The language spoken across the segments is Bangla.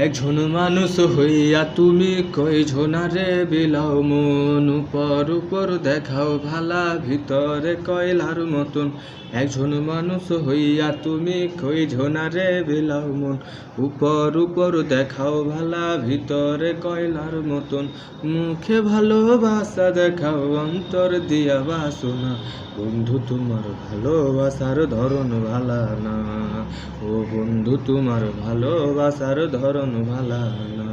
একজন মানুষ হইয়া তুমি কয়জনারে বিলাও মন, উপর উপর দেখাও ভালা ভিতরে কয়লার মতন। একজন মানুষ হইয়া তুমি কয়জনারে বিলাও মন, উপর উপর দেখাও ভালা ভিতরে কয়লার মতন। মুখে ভালোবাসা দেখাও অন্তর দিয়া বাসনা, বন্ধু তোমার ভালোবাসার ধরন ভালা না। ও বন্ধু তোমার ভালোবাসার ধরন ভালা না।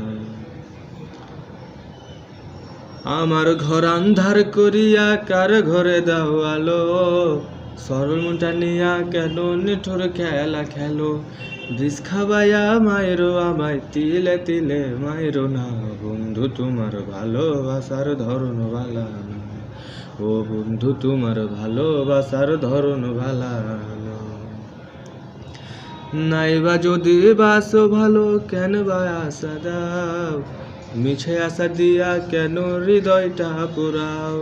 আমার ঘর আন্ধার করিয়া কার ঘরে দাও আলো, সরল মনটা নিয়া কেন নিঠুর খেলা খেলো। বিষ খাবাইয়া মাইরো আমায় তিলে তিলে মাইরো না, বন্ধু তোমার ভালোবাসার ধরন ভালা না। ও বন্ধু তোমার ভালোবাসার ধরন ভালা না। নাইবা যদি বাসো ভালো কেন বা আশা দাও, মিছে আশা দিয়া কেন হৃদয়টা পুরাও।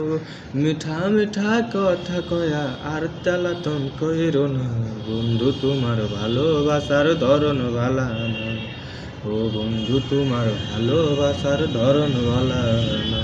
মিঠা মিঠা কথা কয়া আর জ্বালাতন কইরো না, বন্ধু তোমার ভালোবাসার ধরন ভালা না। ও বন্ধু তোমার ভালোবাসার ধরন ভালা না।